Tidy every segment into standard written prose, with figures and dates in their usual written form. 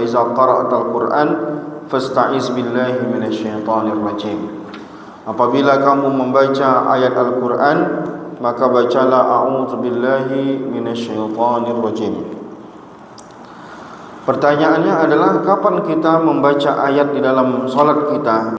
iza qara'tal Qur'an fasta'iz billahi minasyaitonir rajim. Apabila kamu membaca ayat Al-Quran, maka bacalah a'udzubillahi minasyaitonir rajim. Pertanyaannya adalah, kapan kita membaca ayat di dalam salat kita?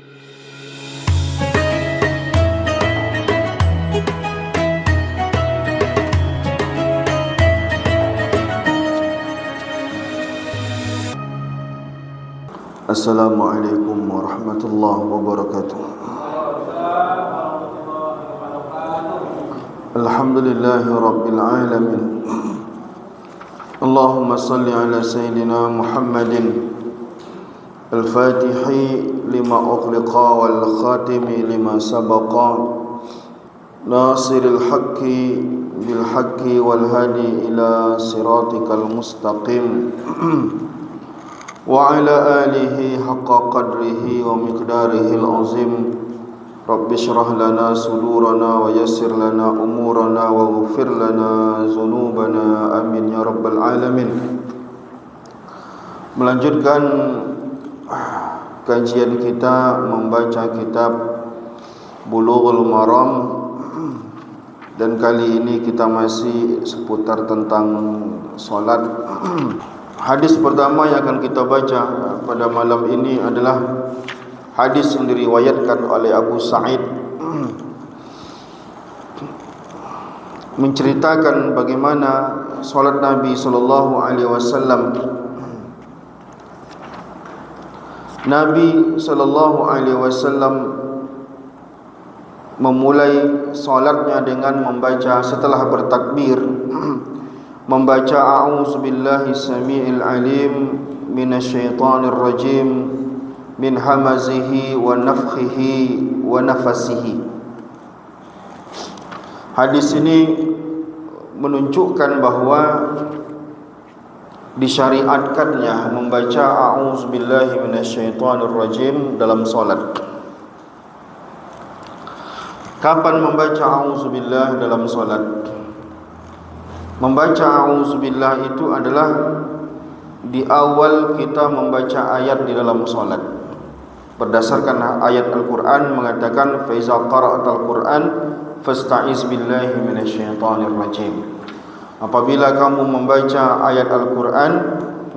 Assalamualaikum warahmatullahi wabarakatuh. Alhamdulillahi rabbil alamin. Allahumma salli ala sayyidina Muhammadin al-fatihi lima ughliqa wal khatimi lima sabaqa nasiril haqqi bil haqqi wal hadi ila siratikal mustaqim wa ala alihi haqqa qadrihi wa miqdarihi al-azim. Rabbi syrah lana sudurana wa yassir lana umurana wa ghfir lana zunubana, amin ya rabbal alamin. Melanjutkan kajian kita membaca kitab Bulughul Maram, dan kali ini kita masih seputar tentang solat. Hadis pertama yang akan kita baca pada malam ini adalah hadis yang diriwayatkan oleh Abu Sa'id, menceritakan bagaimana salat Nabi SAW. Nabi SAW memulai salatnya dengan membaca, setelah bertakbir, membaca a'udzubillahi samiil alim minasyaitonir rajim min hamazihi wa nafthihi wa nafasihi. Hadis ini menunjukkan bahawa disyariatkannya membaca a'udzubillahi minasyaitonir rajim dalam solat. Kapan membaca a'udzubillah dalam solat? Membaca a'udzubillah itu adalah di awal kita membaca ayat di dalam solat. Berdasarkan ayat Al-Quran mengatakan, fa iza qara'tal Qur'an fasta'iz billahi minasyaitonir rajim. Apabila kamu membaca ayat Al-Quran,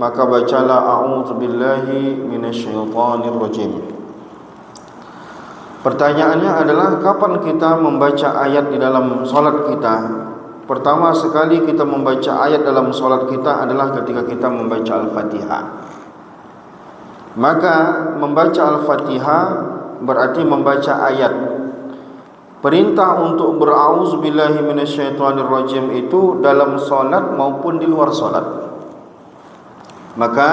maka bacalah a'udzubillahi minasyaitonir rajim. Pertanyaannya adalah, kapan kita membaca ayat di dalam solat kita? Pertama sekali kita membaca ayat dalam solat kita adalah ketika kita membaca Al-Fatihah. Maka membaca Al-Fatihah berarti membaca ayat. Perintah untuk bera'udzubillahi minasyaitonirrajim itu dalam solat maupun di luar solat. Maka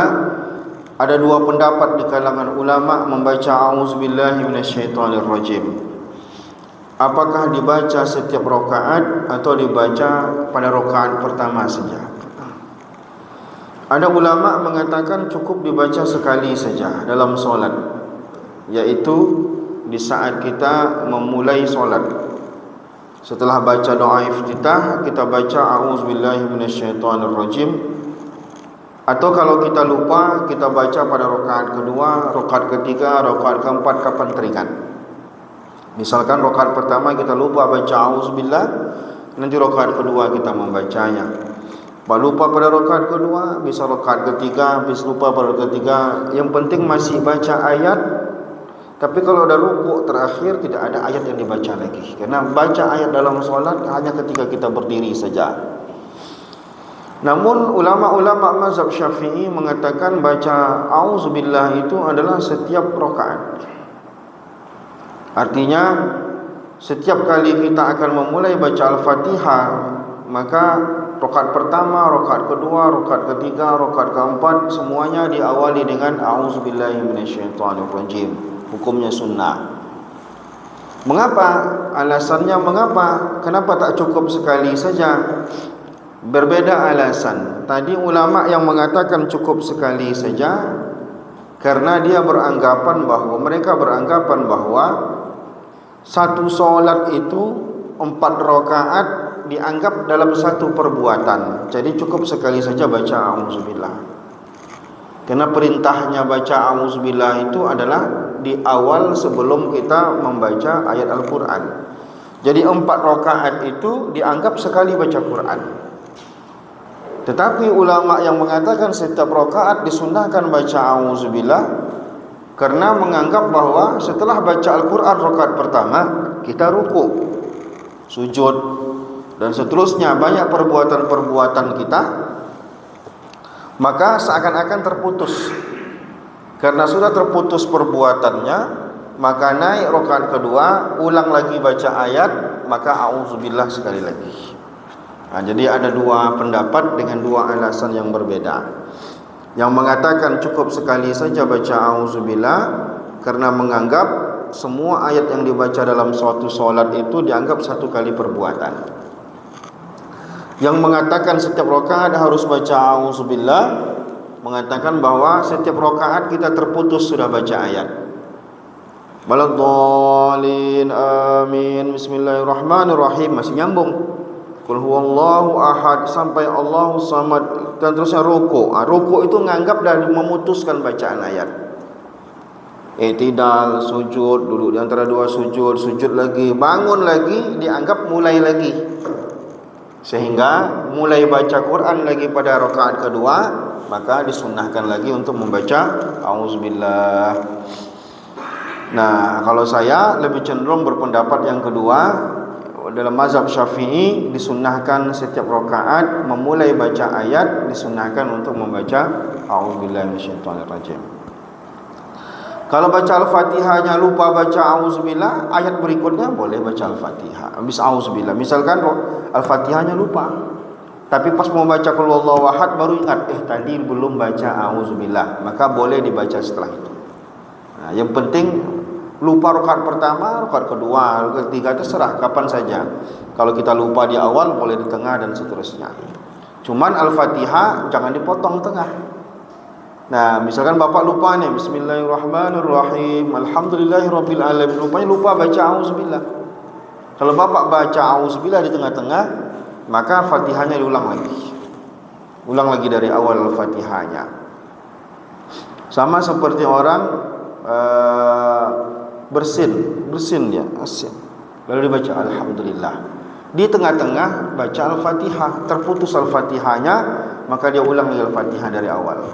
ada dua pendapat di kalangan ulama membaca a'udzubillahi minasyaitonirrajim. Apakah dibaca setiap rakaat atau dibaca pada rakaat pertama saja? Ada ulama mengatakan cukup dibaca sekali saja dalam solat, yaitu di saat kita memulai solat. Setelah baca doa iftitah, kita baca a'udzubillahi minasyaitonirrajim. Atau kalau kita lupa, kita baca pada rakaat kedua, rakaat ketiga, rakaat keempat, kapan teringat. Misalkan rakaat pertama kita lupa baca auzubillah, nanti rakaat kedua kita membacanya. Lupa pada rakaat kedua, bisa rakaat ketiga, bisa lupa pada rakaat ketiga. Yang penting masih baca ayat. Tapi kalau ada rukuk terakhir, tidak ada ayat yang dibaca lagi. Karena baca ayat dalam solat hanya ketika kita berdiri saja. Namun ulama-ulama mazhab Syafi'i mengatakan baca auzubillah itu adalah setiap rakaat. Artinya setiap kali kita akan memulai baca Al-Fatihah, maka rakaat pertama, rakaat kedua, rakaat ketiga, rakaat keempat semuanya diawali dengan a'udzubillahi minasyaitonirrajim. Hukumnya sunnah. Mengapa? Alasannya mengapa? Kenapa tak cukup sekali saja? Berbeda alasan. Tadi ulama yang mengatakan cukup sekali saja karena mereka beranggapan bahwa satu solat itu 4 rakaat dianggap dalam satu perbuatan. Jadi cukup sekali saja baca a'udzubillah. Karena perintahnya baca auzubillah itu adalah di awal sebelum kita membaca ayat Al-Quran. Jadi 4 rakaat itu dianggap sekali baca Quran. Tetapi ulama yang mengatakan setiap rakaat disunnahkan baca auzubillah karena menganggap bahwa setelah baca Al-Quran rakaat pertama kita ruku, sujud dan seterusnya, banyak perbuatan-perbuatan kita, maka seakan-akan terputus. Karena sudah terputus perbuatannya, maka naik rakaat kedua, ulang lagi baca ayat, maka auzubillah sekali lagi. Nah, jadi ada 2 pendapat dengan 2 alasan yang berbeda. Yang mengatakan cukup sekali saja baca auzubillah karena menganggap semua ayat yang dibaca dalam suatu solat itu dianggap 1 kali perbuatan. Yang mengatakan setiap rakaat harus baca auzubillah mengatakan bahwa setiap rakaat kita terputus sudah baca ayat. Waladhdallin amin bismillahirrahmanirrahim, masih nyambung. Qul huwallahu ahad sampai Allahu samad dan terusnya ruku. Ruku itu nganggap dari memutuskan bacaan ayat. I'tidal, sujud, duduk di antara 2 sujud, sujud lagi, bangun lagi, dianggap mulai lagi. Sehingga mulai baca Quran lagi pada rakaat kedua, maka disunnahkan lagi untuk membaca auzubillah. Nah, kalau saya lebih cenderung berpendapat yang kedua. Dalam mazhab Syafi'i disunnahkan setiap rakaat memulai baca ayat disunnahkan untuk membaca a'udzubillahi minasyaitonirrajim. Kalau baca Al-Fatihahnya lupa baca auzubillah, ayat berikutnya boleh baca Al-Fatihah habis auzubillah. Misalkan Al-Fatihahnya lupa, tapi pas mau baca qul huwallahu ahad baru ingat tadi belum baca auzubillah, maka boleh dibaca setelah itu. Nah, yang penting lupa rakaat pertama, rakaat kedua, rakaat ketiga, terserah kapan saja. Kalau kita lupa di awal, boleh di tengah dan seterusnya. Cuman Al-Fatihah jangan dipotong tengah. Nah, misalkan bapak lupa nih, bismillahirrahmanirrahim, alhamdulillahirabbil alamin, lupa baca auzubillah. Kalau bapak baca auzubillah di tengah-tengah, maka Fatihahnya diulang lagi. Ulang lagi dari awal Al-Fatihahnya. Sama seperti orang bersin dia, asin. Lalu dibaca alhamdulillah. Di tengah-tengah baca Al-Fatihah, terputus Al-Fatihahnya, maka dia ulang lagi Al-Fatihah dari awal.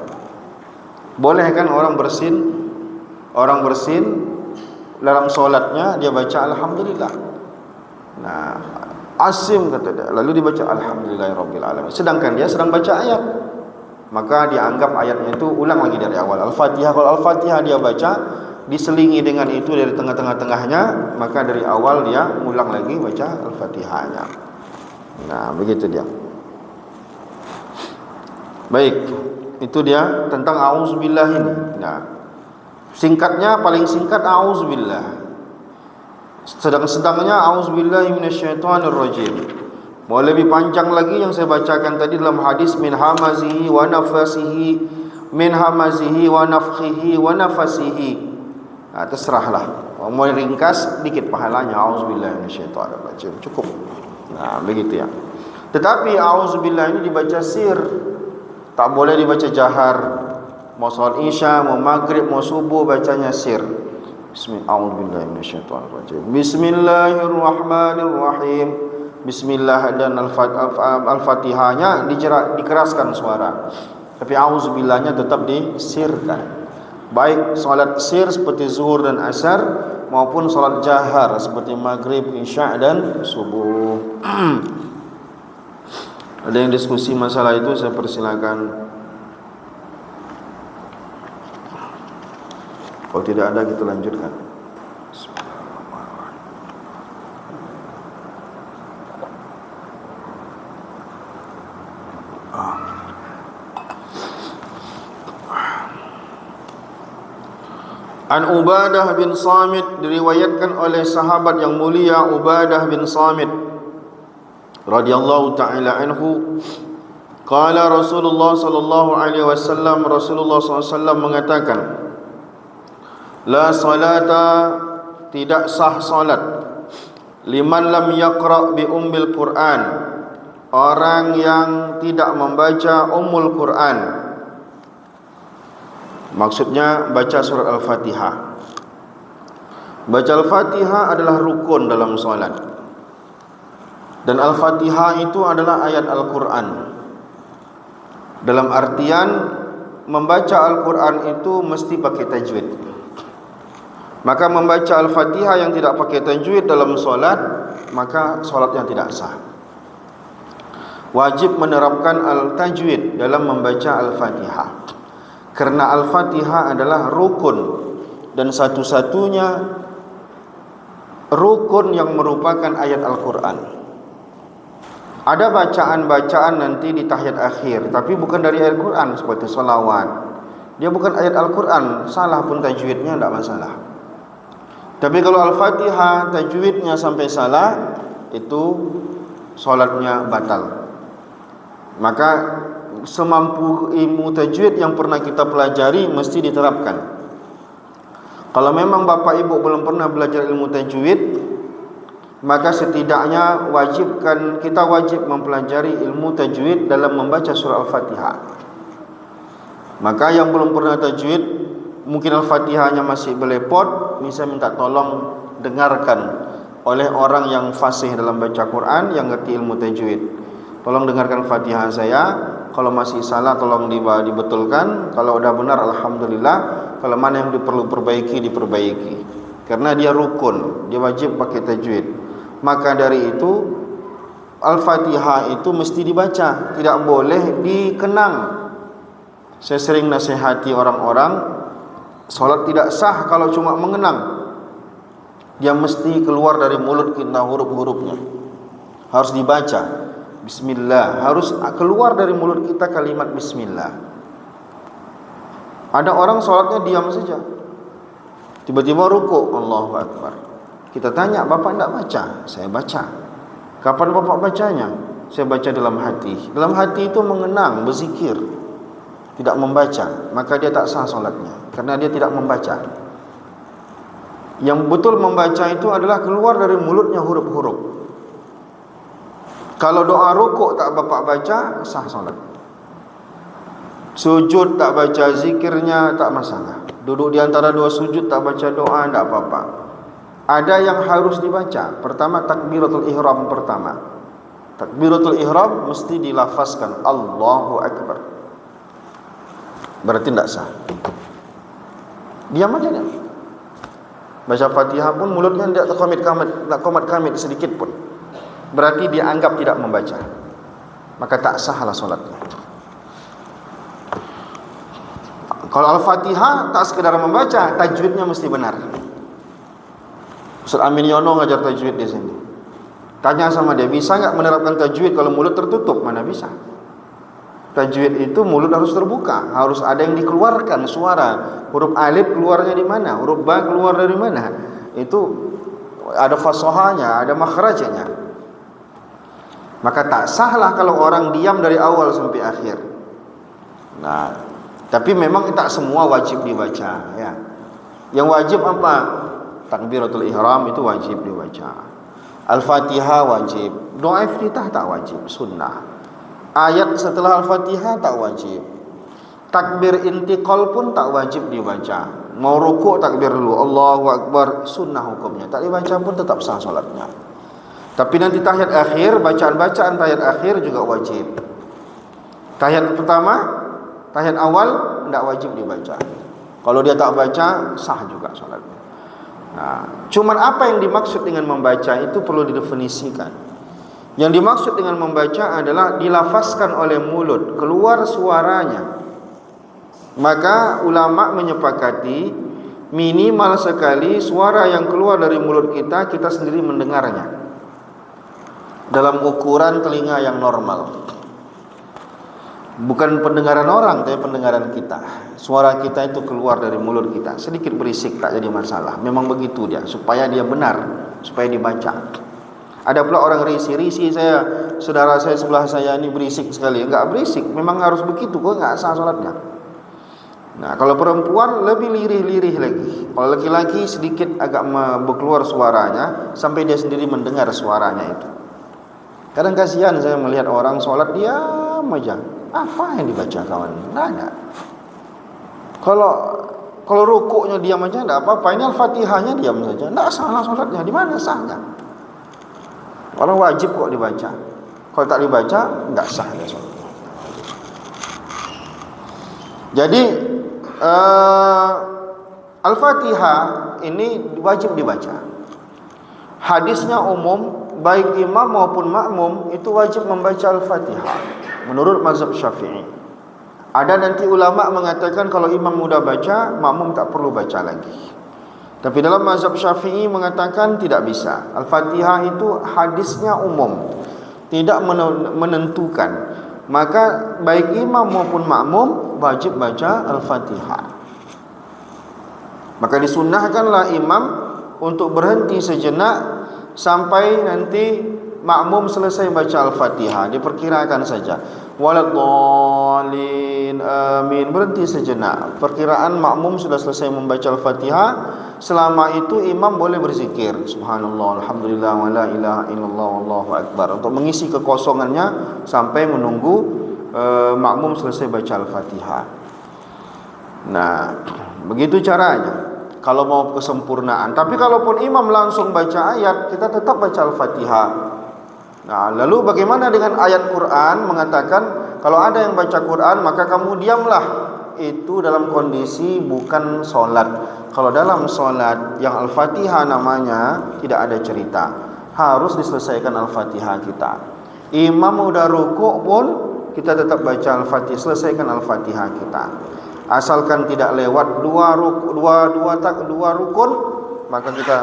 Boleh kan orang bersin dalam solatnya dia baca alhamdulillah. Nah, asim kata dia, lalu dibaca alhamdulillahirabbil alamin. Sedangkan dia sedang baca ayat, maka dianggap ayatnya itu ulang lagi dari awal. Al-Fatihah, kalau Al-Fatihah dia baca diselingi dengan itu dari tengah-tengahnya, maka dari awal dia ulang lagi baca Al-Fatihahnya. Nah, begitu dia. Baik, itu dia tentang auzubillah ini. Nah, singkatnya, paling singkat auzubillah. Sedang-sedangnya auzubillahi minasyaitonirrajim. Mau lebih panjang lagi yang saya bacakan tadi dalam hadis min hamazihi wa nafasihi, min hamazihi wa nafkhihi wa nafasihi. Nah, terserahlah. Mau ringkas dikit pahalanya auzubillahi minasyaitonirrajim, cukup. Nah, begitu ya. Tetapi auzubillah ini dibaca sir, tak boleh dibaca jahar. Mau salat isya, mau maghrib, mau subuh bacanya sir. Bismillahirrahmanirrahim. Bismillahirrahmanirrahim. Bismillah dan Al-Fatihahnya dikeraskan suara. Tapi auzubillahnya tetap disirkan. Baik salat sir seperti zuhur dan asar maupun salat jahar seperti maghrib, isya dan subuh. Ada yang diskusi masalah itu, saya persilakan. Kalau tidak ada, kita lanjutkan. An Ubadah bin Samit, diriwayatkan oleh sahabat yang mulia Ubadah bin Samit radhiyallahu ta'ala anhu, qala Rasulullah sallallahu alaihi wasallam, Rasulullah sallallahu alaihi wasallam mengatakan, la salata, tidak sah salat, liman lam yaqra bi ummil Quran, orang yang tidak membaca ummul Quran. Maksudnya baca surat Al-Fatihah. Baca Al-Fatihah adalah rukun dalam solat. Dan Al-Fatihah itu adalah ayat Al-Quran. Dalam artian membaca Al-Quran itu mesti pakai tajwid. Maka membaca Al-Fatihah yang tidak pakai tajwid dalam solat, maka solatnya tidak sah. Wajib menerapkan al-tajwid dalam membaca Al-Fatihah, karena Al-Fatihah adalah rukun dan satu-satunya rukun yang merupakan ayat Al-Quran. Ada bacaan-bacaan nanti di tahiyat akhir, tapi bukan dari ayat Al-Quran, seperti salawat. Dia bukan ayat Al-Quran, salah pun tajwidnya tidak masalah. Tapi kalau Al-Fatihah tajwidnya sampai salah, itu solatnya batal. Maka semampu ilmu tajwid yang pernah kita pelajari mesti diterapkan. Kalau memang bapak ibu belum pernah belajar ilmu tajwid, maka setidaknya kita wajib mempelajari ilmu tajwid dalam membaca surah Al-Fatihah. Maka yang belum pernah tajwid, mungkin Al-Fatihahnya masih belepot, bisa minta tolong dengarkan oleh orang yang fasih dalam baca Quran, yang ngerti ilmu tajwid. Tolong dengarkan Fatihah saya. Kalau masih salah tolong dibetulkan. Kalau udah benar alhamdulillah. Kalau mana yang perlu diperbaiki. Karena dia rukun, dia wajib pakai tajwid. Maka dari itu Al-Fatihah itu mesti dibaca, tidak boleh dikenang. Saya sering nasihati orang-orang, solat tidak sah kalau cuma mengenang. Dia mesti keluar dari mulut kita huruf-hurufnya. Harus dibaca. Bismillah, harus keluar dari mulut kita kalimat Bismillah. Ada orang sholatnya diam saja, tiba-tiba ruku, Allahu Akbar. Kita tanya, bapak tidak baca? Saya baca. Kapan bapak bacanya? Saya baca dalam hati. Dalam hati itu mengenang, berzikir, tidak membaca. Maka dia tak sah sholatnya, karena dia tidak membaca. Yang betul membaca itu adalah keluar dari mulutnya huruf-huruf. Kalau doa rukuk tak bapak baca, sah solat. Sujud tak baca zikirnya, tak masalah. Duduk di antara dua sujud tak baca doa, tak apa-apa. Ada yang harus dibaca. Pertama, takbiratul ihram pertama. Takbiratul ihram mesti dilafazkan Allahu Akbar. Berarti tidak sah. Diam aja dia. Baca Fatihah pun mulutnya tidak komat kamit sedikit pun. Berarti dia anggap tidak membaca, maka tak sahlah solatnya. Kalau Al-Fatihah tak sekedar membaca, tajwidnya mesti benar. Ustaz Amin Yono ngajar tajwid di sini. Tanya sama dia, bisa enggak menerapkan tajwid kalau mulut tertutup? Mana bisa. Tajwid itu mulut harus terbuka, harus ada yang dikeluarkan suara. Huruf alif keluarnya di mana? Huruf ba keluar dari mana? Itu ada fasahanya, ada makhrajnya. Maka tak sahlah kalau orang diam dari awal sampai akhir. Nah, tapi memang tak semua wajib dibaca, ya. Yang wajib apa? Takbiratul ihram itu wajib dibaca. Al-Fatihah wajib. Doa iftitah tak wajib, sunnah. Ayat setelah Al-Fatihah tak wajib. Takbir intiqal pun tak wajib dibaca. Mau rukuk takbir dulu, Allahu Akbar, sunnah hukumnya. Tak dibaca pun tetap sah solatnya. Tapi nanti tahiyat akhir, bacaan-bacaan tahiyat akhir juga wajib. Tahiyat pertama, tahiyat awal tidak wajib dibaca. Kalau dia tak baca, sah juga salatnya. Nah, cuman apa yang dimaksud dengan membaca itu perlu didefinisikan. Yang dimaksud dengan membaca adalah dilafazkan oleh mulut, keluar suaranya. Maka ulama menyepakati minimal sekali suara yang keluar dari mulut kita sendiri mendengarnya. Dalam ukuran telinga yang normal. Bukan pendengaran orang, tapi pendengaran kita. Suara kita itu keluar dari mulut kita. Sedikit berisik tak jadi masalah. Memang begitu dia, supaya dia benar, supaya dibaca. Ada pula orang risih saya, saudara saya sebelah saya ini berisik sekali. Enggak berisik, memang harus begitu, kok enggak sah salatnya. Nah, kalau perempuan lebih lirih-lirih lagi. Kalau laki-laki sedikit agak berkeluar suaranya sampai dia sendiri mendengar suaranya itu. Kadang kasihan saya melihat orang sholat diam aja. Apa yang dibaca kawan? Nggak ada. Kalau rukuknya diam aja tidak apa-apa. Ini Al-Fatihahnya diam saja, tidak salah solatnya. Di mana sahnya? Orang wajib kok dibaca. Kalau tak dibaca, tidak sah dia solat. Jadi Al-Fatihah ini wajib dibaca. Hadisnya umum, baik imam maupun makmum itu wajib membaca Al-Fatihah menurut mazhab Syafi'i. Ada nanti ulama mengatakan kalau imam mudah baca, makmum tak perlu baca lagi. Tapi dalam mazhab Syafi'i mengatakan tidak bisa. Al-Fatihah itu hadisnya umum, tidak menentukan. Maka baik imam maupun makmum wajib baca Al-Fatihah. Maka disunnahkanlah imam untuk berhenti sejenak sampai nanti makmum selesai baca Al-Fatihah. Diperkirakan saja, waladhdallin amin, berhenti sejenak. Perkiraan makmum sudah selesai membaca Al-Fatihah. Selama itu imam boleh berzikir subhanallah, alhamdulillah, wa la ilaha illallah, wallahu akbar, untuk mengisi kekosongannya sampai menunggu makmum selesai baca Al-Fatihah. Nah, begitu caranya kalau mau kesempurnaan. Tapi kalaupun imam langsung baca ayat, kita tetap baca Al-Fatihah. Nah, lalu bagaimana dengan ayat Quran mengatakan kalau ada yang baca Quran maka kamu diamlah? Itu dalam kondisi bukan solat. Kalau dalam solat yang Al-Fatihah namanya tidak ada cerita, harus diselesaikan Al-Fatihah kita. Imam udah rukuk pun kita tetap baca Al-Fatihah, selesaikan Al-Fatihah kita. Asalkan tidak lewat dua rukun, maka kita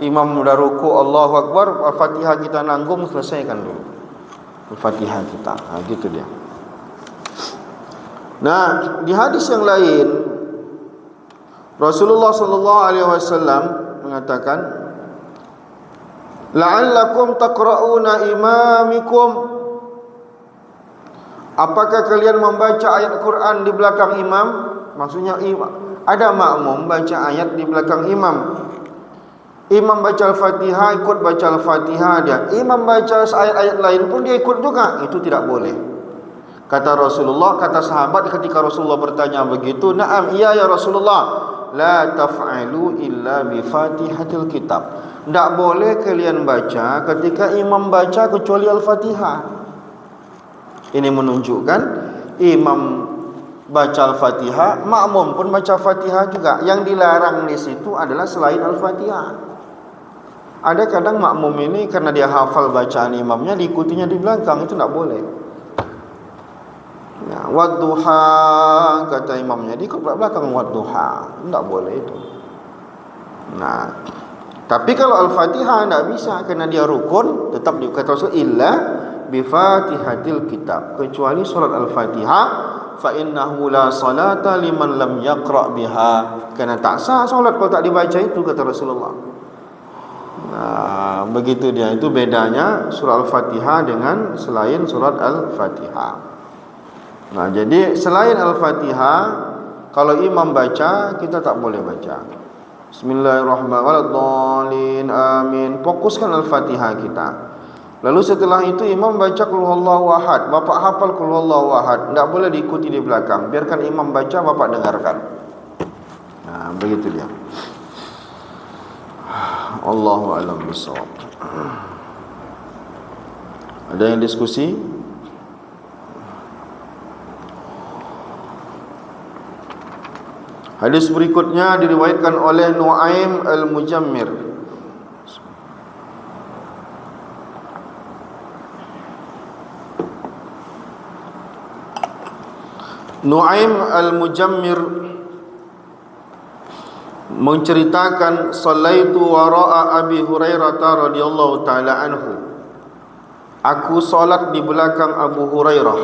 imam udah ruku, Allahu Akbar, Al-Fatihah kita nanggung, selesaikan dulu Al-Fatihah kita. Nah, gitu dia. Nah, di hadis yang lain Rasulullah sallallahu alaihi wasallam mengatakan, la'allakum taqra'una imamikum. Apakah kalian membaca ayat Quran di belakang imam? Maksudnya ada makmum baca ayat di belakang imam. Imam baca Al-Fatihah, ikut baca Al-Fatihah dia. Imam baca ayat-ayat lain pun dia ikut juga. Itu tidak boleh. Kata Rasulullah, kata sahabat ketika Rasulullah bertanya begitu, "Na'am, iya ya Rasulullah. La taf'alu illa bi Fatihatil kitab." Tidak boleh kalian baca ketika imam baca kecuali Al-Fatihah. Ini menunjukkan imam baca Al-Fatihah, makmum pun baca Fatihah juga. Yang dilarang di situ adalah selain Al-Fatihah. Ada kadang makmum ini karena dia hafal bacaan imamnya, diikutinya di belakang, itu tidak boleh. Ya, wadduha kata imamnya, diikut belakang wadduha, tidak boleh itu. Nah, tapi kalau Al-Fatihah tidak bisa karena dia rukun, tetap dikata Rasul illa bi Fatihatil kitab, kecuali surat Al-Fatihah. Fa innahu la salata liman lam yaqra biha, karena tak sah solat kalau tak dibaca itu, kata Rasulullah. Nah, begitu dia. Itu bedanya surah Al-Fatihah dengan selain surat Al-Fatihah. Nah, jadi selain Al-Fatihah kalau imam baca kita tak boleh baca. Bismillahirrahmanirrahim, amin. Fokuskan Al-Fatihah kita. Lalu setelah itu imam baca Qul Huwallahu Ahad. Bapak hafal Qul Huwallahu Ahad, tidak boleh diikuti di belakang. Biarkan imam baca, bapak dengarkan. Nah, begitu dia. Allahu a'lam bishawab. Ada yang diskusi? Hadis berikutnya diriwayatkan oleh Nu'aim al-Mujammir. Nu'aim al-Mujammir menceritakan, sallaitu wara'a Abi Hurairah radhiyallahu taala anhu. Aku salat di belakang Abu Hurairah,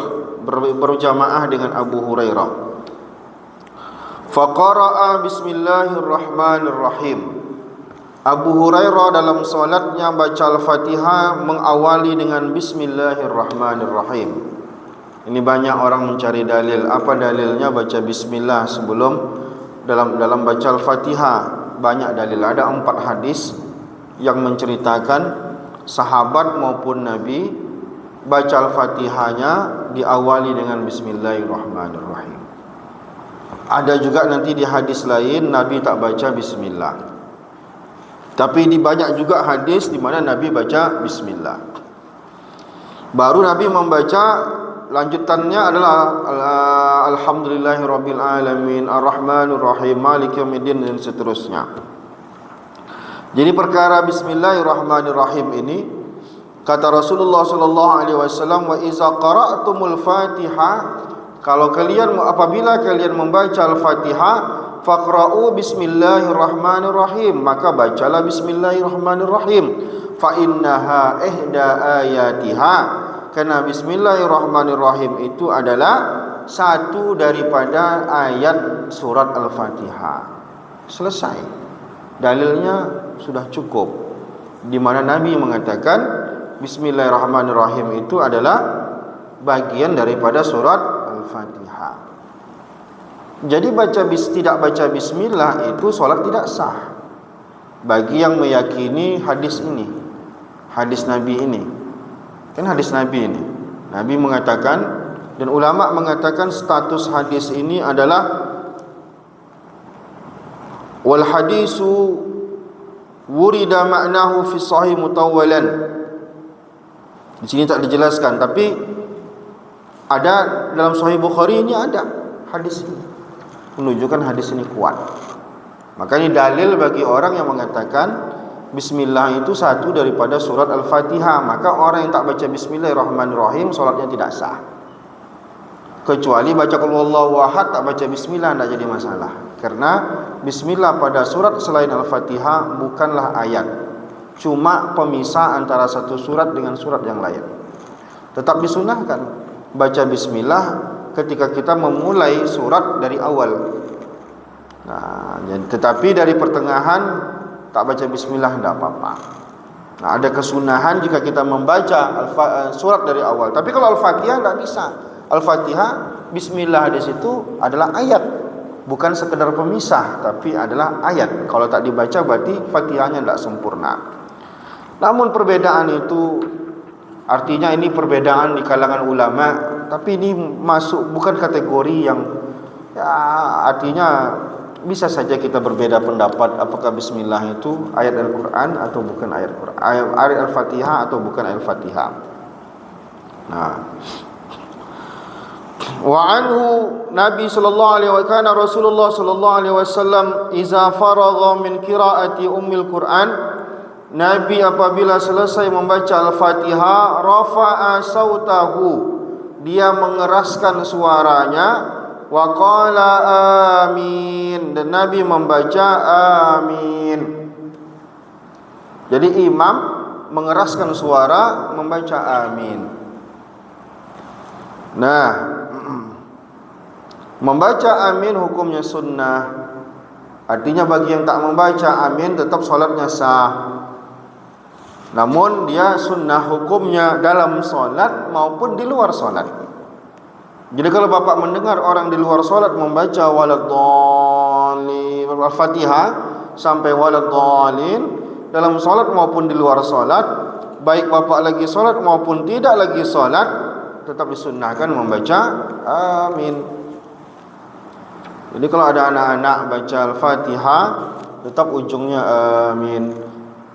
berjamaah dengan Abu Hurairah. Faqara'a bismillahirrahmanirrahim. Abu Hurairah dalam salatnya baca Al-Fatihah mengawali dengan bismillahirrahmanirrahim. Ini banyak orang mencari dalil. Apa dalilnya baca bismillah sebelum dalam baca Al-Fatihah? Banyak dalil. Ada 4 hadis yang menceritakan sahabat maupun Nabi baca Al-Fatihahnya diawali dengan bismillahirrahmanirrahim. Ada juga nanti di hadis lain Nabi tak baca bismillah. Tapi di banyak juga hadis di mana Nabi baca bismillah. Baru Nabi membaca, lanjutannya adalah alhamdulillahirabbil alamin arrahmanir rahim maliki yaumiddin dan seterusnya. Jadi perkara bismillahirrahmanirrahim ini, kata Rasulullah sallallahu alaihi wasallam, wa iza qara'tumul Fatihah, kalau apabila kalian membaca Al-Fatihah, faqra'u bismillahirrahmanirrahim, maka bacalah bismillahirrahmanirrahim. Fa innaha ihda ayatiha, karena bismillahirrahmanirrahim itu adalah satu daripada ayat surat Al-Fatihah. Selesai. Dalilnya sudah cukup, di mana Nabi mengatakan bismillahirrahmanirrahim itu adalah bagian daripada surat Al-Fatihah. Jadi tidak baca bismillah itu solat tidak sah. Bagi yang meyakini hadis ini, hadis Nabi ini, kan hadis Nabi ini, Nabi mengatakan, dan ulama mengatakan status hadis ini adalah wal hadisu wurida ma'nahu fi sahih mutawwalan. Di sini tak dijelaskan, tapi ada dalam Sahih Bukhari ini ada hadis ini, menunjukkan hadis ini kuat. Makanya dalil bagi orang yang mengatakan bismillah itu satu daripada surat Al-Fatihah. Maka orang yang tak baca bismillahirrahmanirrahim solatnya tidak sah. Kecuali baca qul huwallahu ahad tak baca bismillah, tidak jadi masalah. Karena bismillah pada surat selain Al-Fatihah bukanlah ayat, cuma pemisah antara satu surat dengan surat yang lain. Tetap disunahkan baca bismillah ketika kita memulai surat dari awal. Nah, tetapi dari pertengahan tak baca bismillah tidak apa-apa. Nah, ada kesunahan jika kita membaca surat dari awal. Tapi kalau Al-Fatihah tidak bisa. Al-Fatihah bismillah di situ adalah ayat, bukan sekedar pemisah, tapi adalah ayat. Kalau tak dibaca berarti Fatihahnya tidak sempurna. Namun perbedaan itu artinya ini perbedaan di kalangan ulama, tapi ini masuk bukan kategori yang artinya bisa saja kita berbeda pendapat apakah bismillah itu ayat Al-Qur'an atau bukan ayat Qur'an, ayat Al-Fatihah atau bukan ayat Al-Fatihah. Nah, wa anhu Nabi sallallahu alaihi wa kana Rasulullah sallallahu alaihi wasallam iza faragha min qiraati ummil Qur'an, Nabi apabila selesai membaca Al-Fatihah, rafa'a sautahu, dia mengeraskan suaranya, wa qala amin, dan Nabi membaca amin. Jadi imam mengeraskan suara membaca amin. Nah, membaca amin hukumnya sunnah. Artinya bagi yang tak membaca amin tetap solatnya sah. Namun dia sunnah hukumnya dalam solat maupun di luar solat. Jadi kalau bapak mendengar orang di luar solat membaca waladhdallin Al-Fatihah sampai waladhdallin dalam solat maupun di luar solat, baik bapak lagi solat maupun tidak lagi solat, tetap disunnahkan membaca amin. Jadi kalau ada anak-anak baca Al-Fatihah, tetap ujungnya amin.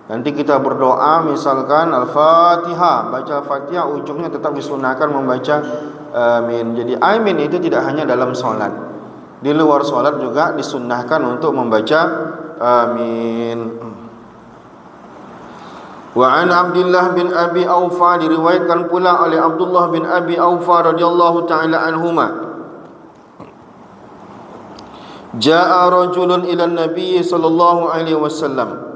Nanti kita berdoa misalkan Al-Fatihah, baca Al-Fatihah ujungnya tetap disunahkan membaca amin. Jadi amin itu tidak hanya dalam solat, di luar solat juga disunahkan untuk membaca amin. Wa an Abdullah bin Abi Aufa, diriwayatkan pula oleh Abdullah bin Abi Aufa radhiyallahu taala anhuma, jaa rajulun ila Nabi sallallahu alaihi wasallam,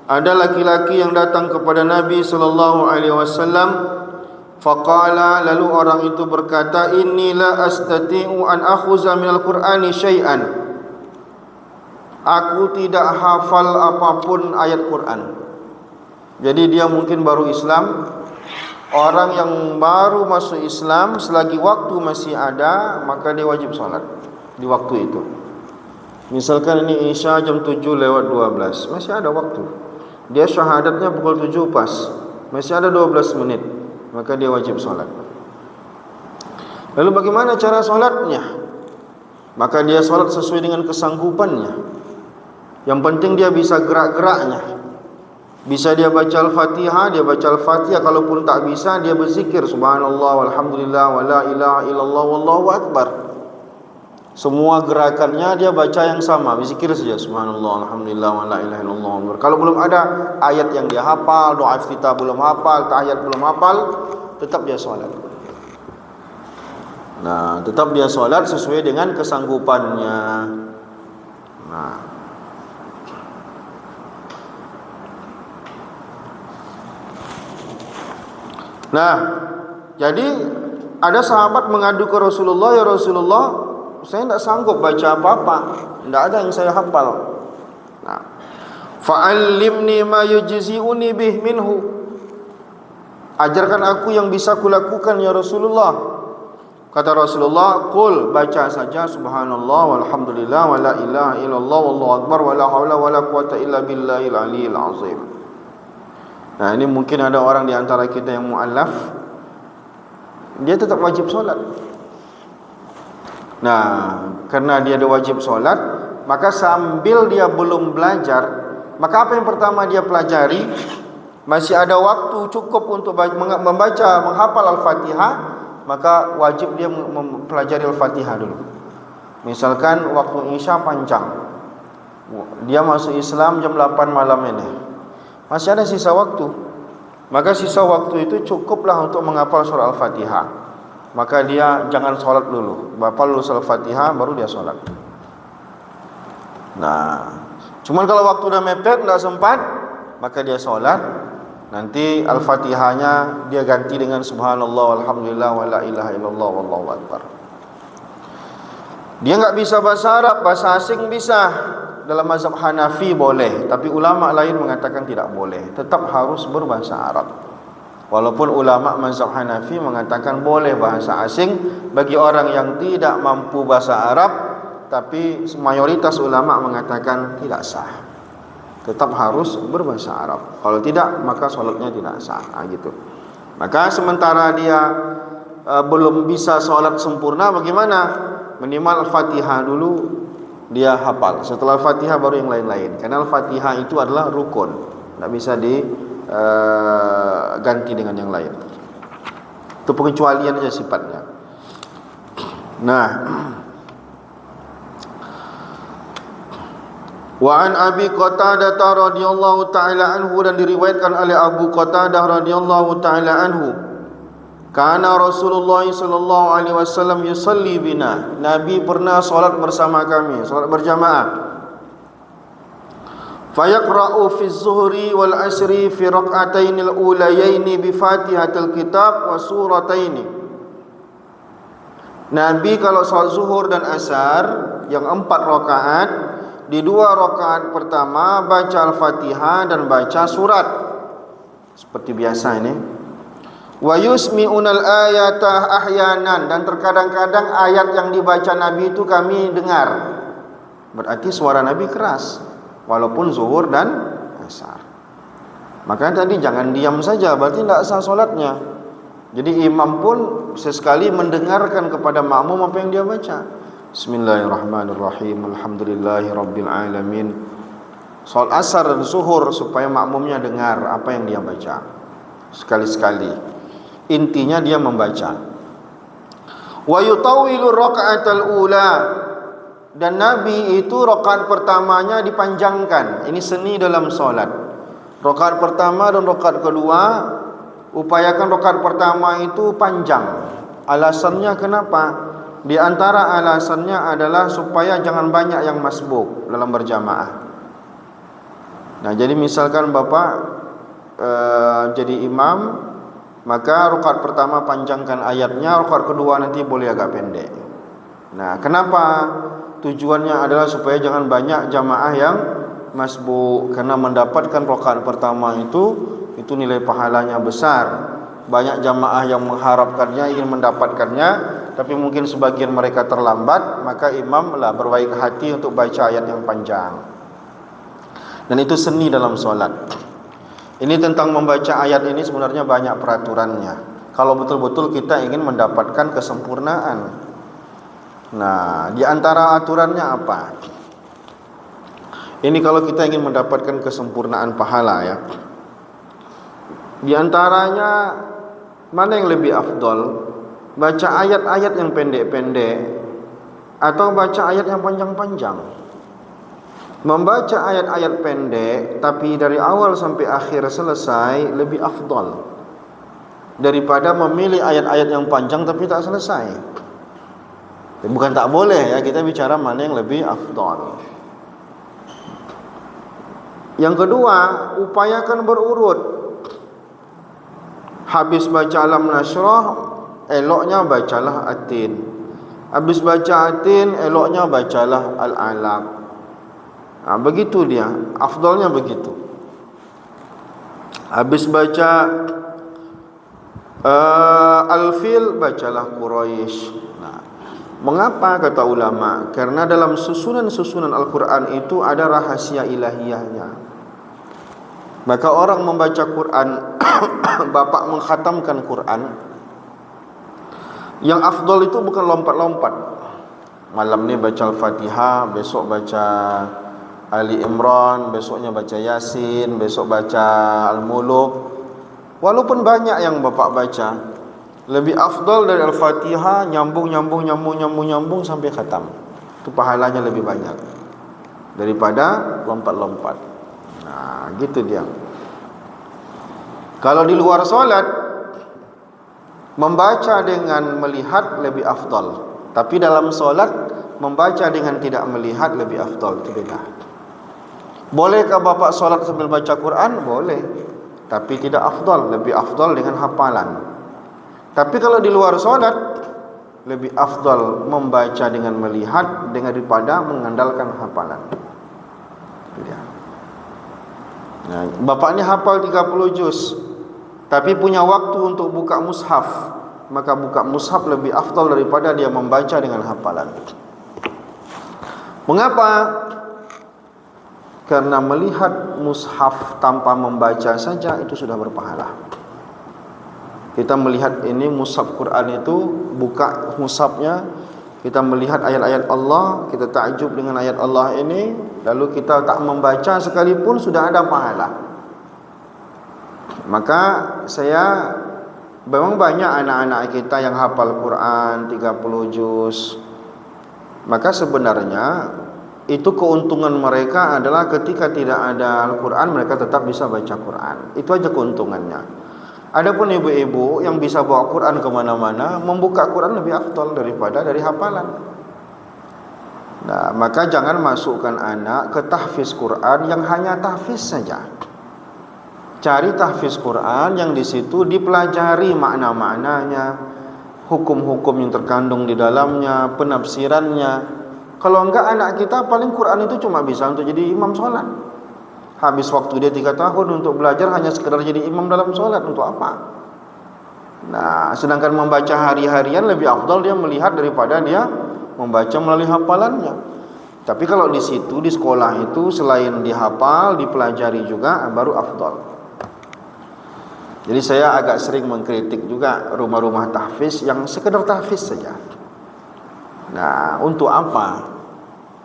ada laki-laki yang datang kepada Nabi sallallahu alaihi wasallam, faqala, lalu orang itu berkata, inni la astati'u an akhuza minal Qur'ani syai'an, aku tidak hafal apapun ayat Quran. Jadi dia mungkin baru Islam. Orang yang baru masuk Islam, selagi waktu masih ada, maka dia wajib salat di waktu itu. Misalkan ini Isya jam 7:12, masih ada waktu. Dia syahadatnya pukul 7 pas, masih ada 12 menit, maka dia wajib solat. Lalu bagaimana cara solatnya? maka dia solat sesuai dengan kesanggupannya. Yang penting dia bisa gerak-geraknya. Bisa dia baca Al-Fatihah, dia baca Al-Fatihah. Kalaupun tak bisa, dia berzikir subhanallah walhamdulillah wala ilaha illallah wallahu akbar. Semua gerakannya dia baca yang sama, berzikir saja subhanallah alhamdulillah wala ilaha illallah. Kalau belum ada ayat yang dia hafal, doa iftitah belum hafal, tahiyat belum hafal, tetap dia solat. Nah, tetap dia solat sesuai dengan kesanggupannya. Nah, jadi ada sahabat mengadu ke Rasulullah, ya Rasulullah, saya tidak sanggup baca apa-apa, tidak ada yang saya hafal. Nah, fa'allimni ma yujzi'uni bih minhu. Ajarkan aku yang bisa kulakukan ya Rasulullah. Kata Rasulullah, qul, baca saja subhanallah walhamdulillah wala ilaha illallah wallahu akbar wala haula wala quwata illa billahil aliyil azim. Nah, ini mungkin ada orang di antara kita yang mu'allaf, dia tetap wajib solat. Nah, karena dia ada wajib solat, maka sambil dia belum belajar, maka apa yang pertama dia pelajari? Masih ada waktu cukup untuk membaca, menghafal Al-Fatihah, maka wajib dia mempelajari Al-Fatihah dulu. Misalkan waktu Isya panjang, dia masuk Islam jam 8 malam ini, masih ada sisa waktu, maka sisa waktu itu cukuplah untuk menghafal surah Al-Fatihah. Maka dia jangan sholat dulu, hafal dulu surah Al-Fatihah baru dia sholat. Nah, cuman kalau waktu udah mepet tidak sempat, maka dia sholat. Nanti Al-Fatihahnya dia ganti dengan subhanallah walhamdulillah wala ilaha illallah wallahu akbar. Dia enggak bisa bahasa Arab, bahasa asing bisa. Dalam mazhab Hanafi boleh, tapi ulama lain mengatakan tidak boleh, tetap harus berbahasa Arab. Walaupun ulama mazhab Hanafi mengatakan boleh bahasa asing bagi orang yang tidak mampu bahasa Arab, tapi mayoritas ulama mengatakan tidak sah. Tetap harus berbahasa Arab. Kalau tidak, maka sholatnya tidak sah. Gitu. Maka sementara dia belum bisa sholat sempurna, bagaimana? Minimal Al-Fatihah dulu dia hafal. Setelah Al-Fatihah baru yang lain-lain. Karena Al-Fatihah itu adalah rukun, tidak bisa diganti dengan yang lain. Itu pengecualian saja sifatnya. Nah, wa an Abi Qatadah radhiyallahu taala anhu, dan diriwayatkan oleh Abu Qatadah radhiyallahu taala anhu, kana Rasulullah sallallahu alaihi wasallam yusalli bina, Nabi pernah salat bersama kami, salat berjamaah. Fayaqra'u fi az-zuhri wal asri fi rak'atayn al-ulayayn bi Fatihatil Kitab wa suratayn. Nabi kalau salat zuhur dan asar yang 4 rakaat, di 2 rakaat pertama baca Al-Fatihah dan baca surat seperti biasa ini. Wa yusmi'unal ayata ahyanan, dan terkadang-kadang ayat yang dibaca Nabi itu kami dengar. Berarti suara Nabi keras walaupun zuhur dan asar. Maka tadi jangan diam saja, berarti tidak sah solatnya. Jadi imam pun sesekali mendengarkan kepada makmum apa yang dia baca. Bismillahirrahmanirrahim, alhamdulillahirabbil alamin. Salat asar dan zuhur supaya makmumnya dengar apa yang dia baca. Sekali-sekali intinya dia membaca. Wa yutawwilu raka'atal ula, dan Nabi itu rakaat pertamanya dipanjangkan. Ini seni dalam salat. Rakaat pertama dan rakaat kedua upayakan rakaat pertama itu panjang. Alasannya kenapa? Di antara alasannya adalah supaya jangan banyak yang masbuk dalam berjamaah. Nah, jadi misalkan Bapak jadi imam, maka rakaat pertama panjangkan ayatnya, rakaat kedua nanti boleh agak pendek. Nah, kenapa? Tujuannya adalah supaya jangan banyak jamaah yang masbuk, karena mendapatkan rakaat pertama itu nilai pahalanya besar. Banyak jamaah yang mengharapkannya, ingin mendapatkannya, tapi mungkin sebagian mereka terlambat, maka imam lah berbaik hati untuk baca ayat yang panjang. Dan itu seni dalam solat. Ini tentang membaca ayat ini sebenarnya banyak peraturannya. Kalau betul-betul kita ingin mendapatkan kesempurnaan. Nah, di antara aturannya apa? Ini kalau kita ingin mendapatkan kesempurnaan pahala ya. Di antaranya mana yang lebih afdol? Baca ayat-ayat yang pendek-pendek atau baca ayat yang panjang-panjang? Membaca ayat-ayat pendek tapi dari awal sampai akhir selesai lebih afdol daripada memilih ayat-ayat yang panjang tapi tak selesai. Bukan tak boleh ya, kita bicara mana yang lebih afdol. Yang kedua, upayakan berurut. Habis baca Alam Nashrah, eloknya bacalah Atin. Habis baca Atin, eloknya bacalah Al-Alaq. Nah, begitu dia, afdalnya begitu. Habis baca Al-Fil, bacalah Quraisy. Nah, mengapa kata ulama? Karena dalam susunan-susunan Al-Quran itu ada rahasia ilahiyahnya. Maka orang membaca Quran, bapak mengkhatamkan Quran, yang afdol itu bukan lompat-lompat. Malam ni baca Al-Fatihah, besok baca Ali Imran, besoknya baca Yasin, besok baca Al-Muluk. Walaupun banyak yang bapak baca, lebih afdal dari Al-Fatihah nyambung sampai khatam. Itu pahalanya lebih banyak daripada lompat-lompat. Nah, gitu dia. Kalau di luar solat, membaca dengan melihat lebih afdal. Tapi dalam solat, membaca dengan tidak melihat lebih afdal. Itu beda. Bolehkah bapak solat sambil baca Quran? Boleh. Tapi tidak afdal. Lebih afdal dengan hafalan. Tapi kalau di luar solat, lebih afdal membaca dengan melihat daripada mengandalkan hafalan. Itu dia. Nah, bapak ni hafal 30 juz, tapi punya waktu untuk buka mushaf, maka buka mushaf lebih afdal daripada dia membaca dengan hafalan. Mengapa? Karena melihat mushaf tanpa membaca saja itu sudah berpahala. Kita melihat ini mushaf Quran itu, buka mushafnya, kita melihat ayat-ayat Allah, kita takjub dengan ayat Allah ini, lalu kita tak membaca sekalipun sudah ada pahala. Maka saya, memang banyak anak-anak kita yang hafal Quran 30 juz. Maka sebenarnya itu keuntungan mereka adalah ketika tidak ada Al-Quran, mereka tetap bisa baca Quran. Itu aja keuntungannya. Adapun ibu-ibu yang bisa bawa Quran kemana-mana, membuka Quran lebih afdal daripada dari hafalan. Nah, maka jangan masukkan anak ke tahfiz Quran yang hanya tahfiz saja. Cari tahfiz Quran yang di situ dipelajari makna-maknanya, hukum-hukum yang terkandung di dalamnya, penafsirannya. Kalau enggak, anak kita paling Quran itu cuma bisa untuk jadi imam sholat. Habis waktu dia 3 tahun untuk belajar hanya sekedar jadi imam dalam sholat. Untuk apa? Nah, sedangkan membaca hari-harian lebih afdal dia melihat daripada dia membaca melalui hafalannya. Tapi kalau di situ, di sekolah itu, selain dihafal, dipelajari juga, baru afdal. Jadi saya agak sering mengkritik juga rumah-rumah tahfiz yang sekedar tahfiz saja. Nah, untuk apa?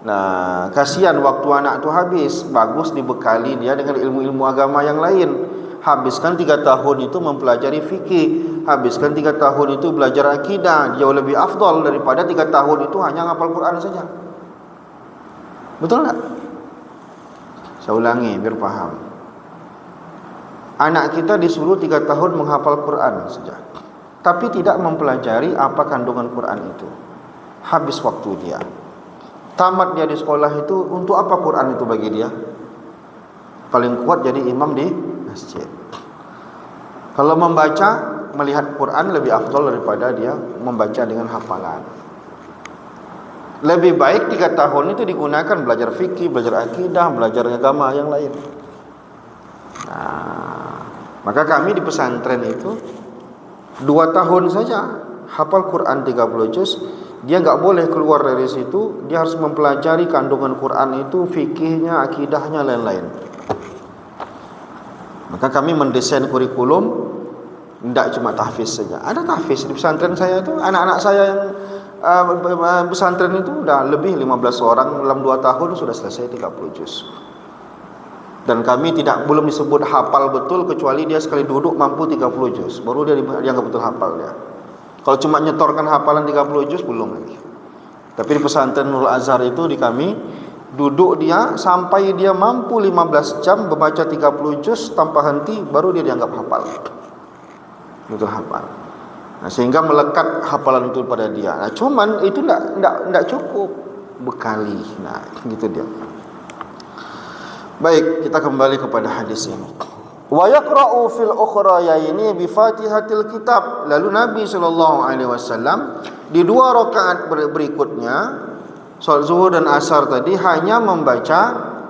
Nah, kasihan waktu anak itu habis. Bagus dibekali dia dengan ilmu-ilmu agama yang lain. Habiskan 3 tahun itu mempelajari fikih, habiskan 3 tahun itu belajar akidah. Jauh lebih afdal daripada 3 tahun itu hanya ngapal Quran saja. Betul tak? Saya ulangi biar paham. Anak kita disuruh 3 tahun menghafal Quran saja, tapi tidak mempelajari apa kandungan Quran itu. Habis waktu dia. Tamat dia di sekolah itu, untuk apa Quran itu bagi dia? Paling kuat jadi imam di masjid. Kalau membaca, melihat Quran lebih afdal daripada dia membaca dengan hafalan. Lebih baik 3 tahun itu digunakan belajar fikih, belajar akidah, belajar agama yang lain. Nah, maka kami di pesantren itu 2 tahun saja hafal Quran 30 juz. Dia enggak boleh keluar dari situ. Dia harus mempelajari kandungan Quran itu, fikihnya, akidahnya, lain-lain. Maka kami mendesain kurikulum, tidak cuma tahfiz saja. Ada tahfiz di pesantren saya itu. Anak-anak saya yang pesantren itu udah lebih 15 orang, dalam 2 tahun sudah selesai 30 juz. Dan kami belum disebut hafal betul kecuali dia sekali duduk mampu 30 juz, baru dia dianggap betul hafal dia. Kalau cuma nyetorkan hafalan 30 juz belum lagi. Tapi di pesantren Nurul Azhar itu di kami duduk dia sampai dia mampu 15 jam membaca 30 juz tanpa henti, baru dia dianggap hafal. Betul hafal. Nah, sehingga melekat hafalan itu pada dia. Nah, cuman itu enggak cukup bekali. Nah, gitu dia. Baik, kita kembali kepada hadis ini. Wa yaqra'u fil ukhrayaini bi Fatihatil Kitab. Lalu Nabi sallallahu alaihi wasallam di 2 rakaat berikutnya, salat zuhur dan asar tadi, hanya membaca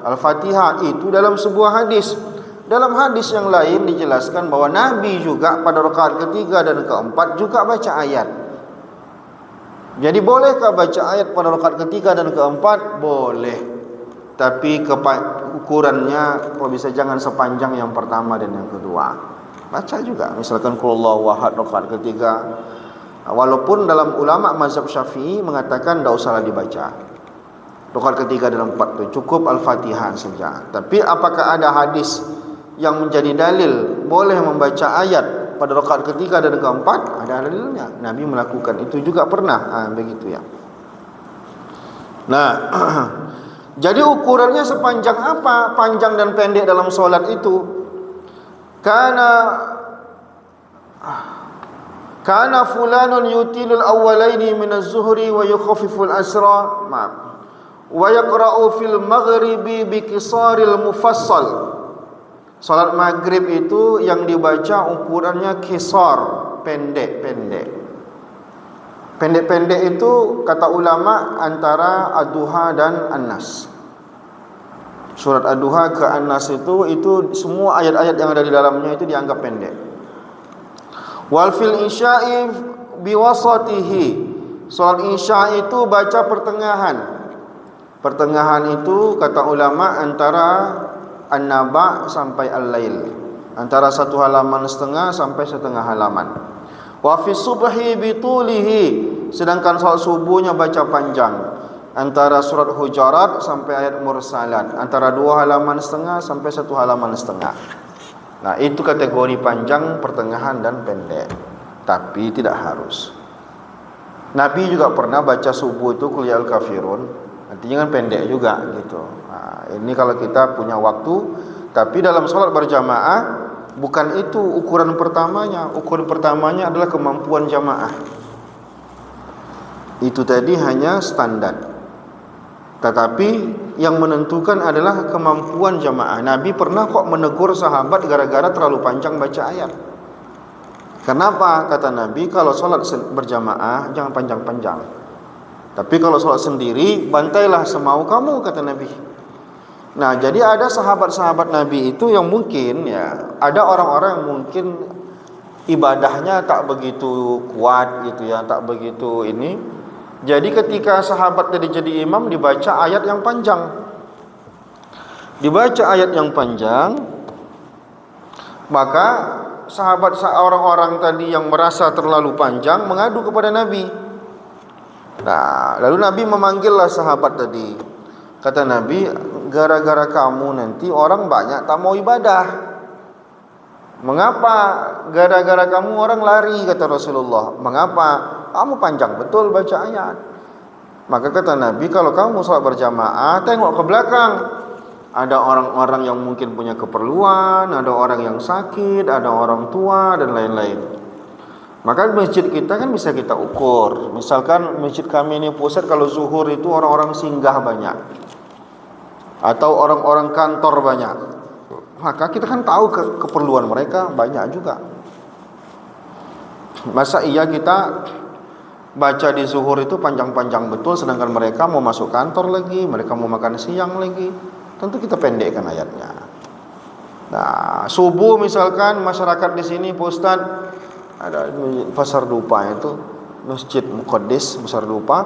Al-Fatihah. Itu dalam sebuah hadis. Dalam hadis yang lain dijelaskan bahwa Nabi juga pada rakaat ketiga dan keempat juga baca ayat. Jadi bolehkah baca ayat pada rakaat ketiga dan keempat? Boleh. Tapi ukurannya kalau bisa jangan sepanjang yang pertama dan yang kedua. Baca juga. Misalkan qul huwallahu ahad rakaat ketiga. Walaupun dalam ulama mazhab Syafi'i mengatakan tidak usahlah dibaca. Rakaat ketiga dan keempat itu cukup Al-Fatihah saja. Tapi apakah ada hadis yang menjadi dalil boleh membaca ayat pada rakaat ketiga dan keempat? Ada dalilnya. Nabi melakukan itu juga pernah. Begitu ya. Nah, jadi ukurannya sepanjang apa? Panjang dan pendek dalam solat itu. Kana fulanun yutilul awwalaini minaz zuhri wa yukhaffiful asra. Wa yaqra'u fil maghribi bi qisaril mufassal. Salat maghrib itu yang dibaca ukurannya qisar, pendek-pendek. Pendek-pendek itu kata ulama antara Ad-Duha dan An-Nas. Surat Ad-Duha ke An-Nas itu semua ayat-ayat yang ada di dalamnya itu dianggap pendek. Wal fil isya'i biwasatihi. Salat isya itu baca pertengahan. Pertengahan itu kata ulama antara An-Naba sampai Al-Lail, antara 1 halaman setengah sampai setengah halaman. Wa fi subhi bitulihi, sedangkan salat subuhnya baca panjang, antara surat Hujurat sampai ayat Mursalat, antara 2 halaman setengah sampai 1 halaman setengah. Nah, itu kategori panjang, pertengahan dan pendek. Tapi tidak harus. Nabi juga pernah baca subuh itu Qul ya al-kafirun, artinya kan pendek juga gitu. Nah, ini kalau kita punya waktu. Tapi dalam sholat berjamaah bukan itu ukuran pertamanya. Ukuran pertamanya adalah kemampuan jamaah. Itu tadi hanya standar. Tetapi yang menentukan adalah kemampuan jamaah. Nabi pernah kok menegur sahabat gara-gara terlalu panjang baca ayat. Kenapa? Kata Nabi, kalau sholat berjamaah jangan panjang-panjang. Tapi kalau sholat sendiri, bantailah semau kamu, kata Nabi. Nah, jadi ada sahabat-sahabat Nabi itu yang mungkin ya, ada orang-orang yang mungkin ibadahnya tak begitu kuat gitu ya, tak begitu ini. Jadi ketika sahabat tadi jadi imam, dibaca ayat yang panjang. Dibaca ayat yang panjang, maka orang-orang tadi yang merasa terlalu panjang mengadu kepada Nabi. Nah, lalu Nabi memanggillah sahabat tadi. Kata Nabi, gara-gara kamu nanti orang banyak tak mau ibadah. Mengapa? Gara-gara kamu orang lari, kata Rasulullah. Mengapa? Kamu panjang betul baca ayat. Maka kata Nabi, kalau kamu sholat berjamaah, tengok ke belakang. Ada orang-orang yang mungkin punya keperluan, ada orang yang sakit, ada orang tua dan lain-lain. Maka masjid kita kan bisa kita ukur. Misalkan masjid kami ini pusat, kalau zuhur itu orang-orang singgah banyak, atau orang-orang kantor banyak, maka kita kan tahu keperluan mereka banyak juga. Masa iya kita baca di zuhur itu panjang-panjang betul, sedangkan mereka mau masuk kantor lagi, mereka mau makan siang lagi. Tentu kita pendekkan ayatnya. Nah, subuh misalkan masyarakat di sini, Pak Ustaz, ada Pasar Dupa itu Masjid Muqaddis Pasar Dupa,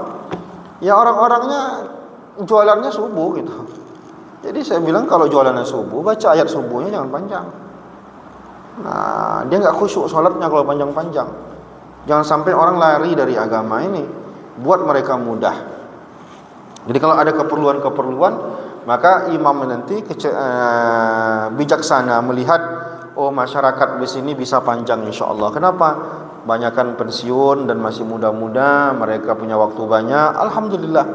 ya orang-orangnya jualannya subuh gitu. Jadi saya bilang kalau jualannya subuh, baca ayat subuhnya jangan panjang. Nah, dia nggak khusyuk sholatnya kalau panjang-panjang. Jangan sampai orang lari dari agama ini. buat mereka mudah. Jadi kalau ada keperluan-keperluan, maka imam nanti bijaksana melihat, oh masyarakat di sini bisa panjang insya-Allah. Kenapa? Banyakan pensiun dan masih muda-muda, mereka punya waktu banyak, alhamdulillah.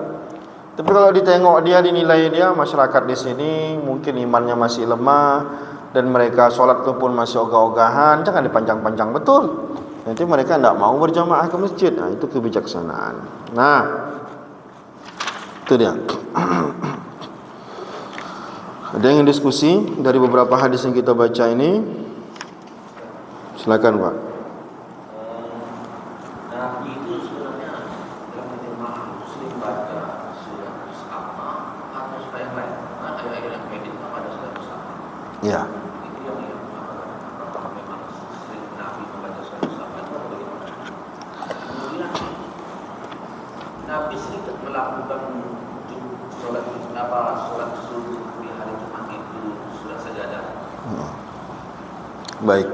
Tapi kalau ditengok dia, dinilai dia, masyarakat di sini mungkin imannya masih lemah dan mereka sholat itu pun masih ogah-ogahan, jangan dipanjang-panjang, betul. Nanti mereka tidak mau berjamaah ke masjid. Nah, itu kebijaksanaan. Nah, itu dia. Ada yang diskusi dari beberapa hadis yang kita baca ini? Silakan, Pak. Nabi itu sebenarnya dalam jemaah muslim baca surat apa atau supaya lain? Ayat-ayat yang pendek pada surat apa? Ya. Itu yang apakah memang sering Nabi membaca surat apa itu atau bagaimana? Kemudian Nabi sering melakukan sholat subuh di hari Jumat itu sudah sajadah. Baik.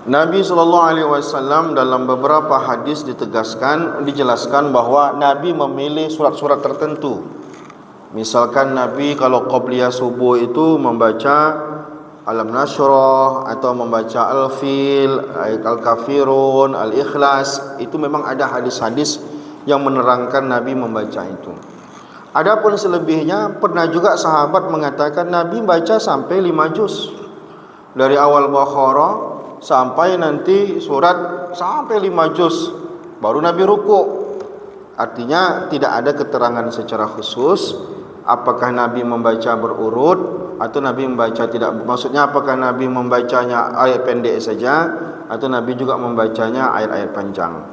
Nabi SAW dalam beberapa hadis dijelaskan bahwa Nabi memilih surat-surat tertentu. Misalkan Nabi kalau qobliyah subuh itu membaca Alam Nashrah atau membaca Al-Fil, Al-Kafirun, Al-Ikhlas. Itu memang ada hadis-hadis yang menerangkan Nabi membaca itu. Adapun selebihnya, pernah juga sahabat mengatakan Nabi baca sampai 5 juz. Dari awal Baqarah sampai nanti surat sampai 5 juz baru Nabi ruku'. Artinya tidak ada keterangan secara khusus apakah Nabi membaca berurut atau Nabi membaca tidak. Maksudnya apakah Nabi membacanya ayat pendek saja atau Nabi juga membacanya ayat-ayat panjang.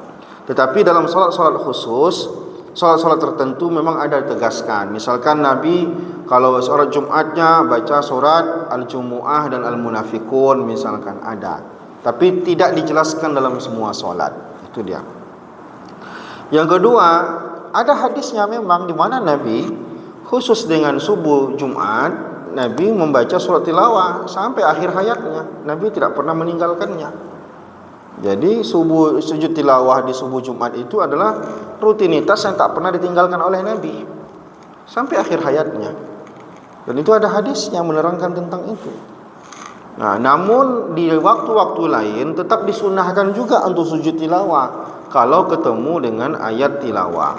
Tetapi dalam salat-salat khusus, salat-salat tertentu memang ada ditegaskan. Misalkan Nabi kalau surat Jumatnya baca surat Al-Jumu'ah dan Al-Munafiqun misalkan ada. Tapi tidak dijelaskan dalam semua solat. Itu dia. Yang kedua, ada hadisnya memang di mana Nabi khusus dengan subuh Jumat, Nabi membaca surat tilawah sampai akhir hayatnya. Nabi tidak pernah meninggalkannya. Jadi sujud tilawah di subuh Jumat itu adalah rutinitas yang tak pernah ditinggalkan oleh Nabi sampai akhir hayatnya. Dan itu ada hadis yang menerangkan tentang itu. Nah, namun di waktu-waktu lain tetap disunahkan juga untuk sujud tilawah kalau ketemu dengan ayat tilawah.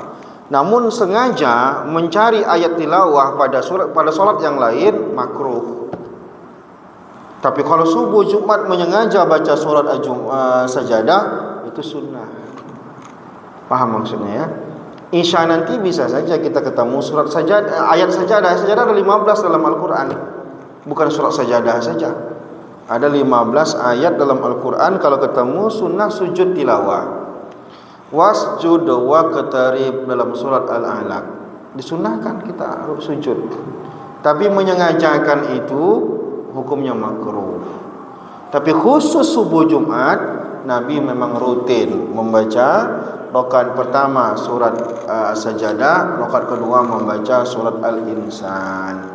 Namun sengaja mencari ayat tilawah pada solat yang lain makruh. Tapi kalau subuh Jumat menyengaja baca surat sajadah itu sunnah. Paham maksudnya ya? Isya nanti bisa saja kita ketemu surat sajadah, ayat sajadah. Sajadah ada 15 dalam Al-Quran, bukan surat sajadah saja. Ada 15 ayat dalam Al-Quran. Kalau ketemu sunnah sujud tilawah. Wasjud wa qatarib dalam surat Al-Alaq, disunnahkan kita harus sujud. Tapi menyengajakan itu hukumnya makruh. Tapi khusus subuh Jumat, Nabi memang rutin membaca rakaat pertama surat Sajadah, rakaat kedua membaca surat Al-Insan.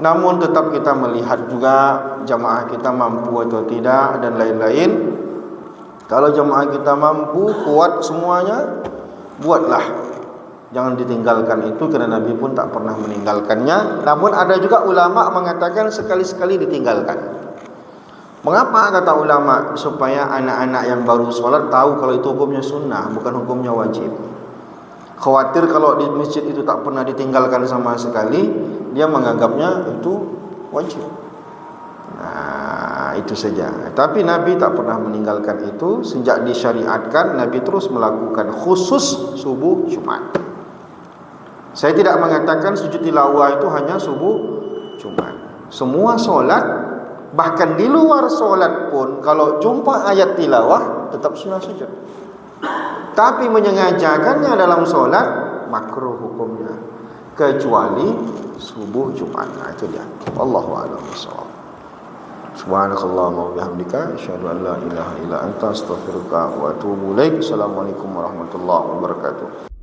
Namun tetap kita melihat juga jamaah kita mampu atau tidak dan lain-lain. Kalau jamaah kita mampu, kuat semuanya, buatlah. Jangan ditinggalkan itu, karena Nabi pun tak pernah meninggalkannya. Namun ada juga ulama mengatakan sekali-sekali ditinggalkan. Mengapa kata ulama? Supaya anak-anak yang baru sholat tahu kalau itu hukumnya sunnah, bukan hukumnya wajib. Khawatir kalau di masjid itu tak pernah ditinggalkan sama sekali, dia menganggapnya itu wajib. Nah, itu saja. Tapi Nabi tak pernah meninggalkan itu. Sejak disyariatkan, Nabi terus melakukan khusus subuh Jumat. Saya tidak mengatakan sujud tilawah itu hanya subuh Jumat. Semua solat, bahkan di luar solat pun, kalau jumpa ayat tilawah tetap sunnah sujud. Tapi menyengajakannya dalam solat makruh hukumnya, kecuali subuh Jumat. Nah, itu dia. Wallahu a'lam bishawab. Subhanakallahumma wa bihamdika asyhadu an la ilaha illa anta astaghfiruka wa atubu ilaik. Assalamualaikum warahmatullahi wabarakatuh.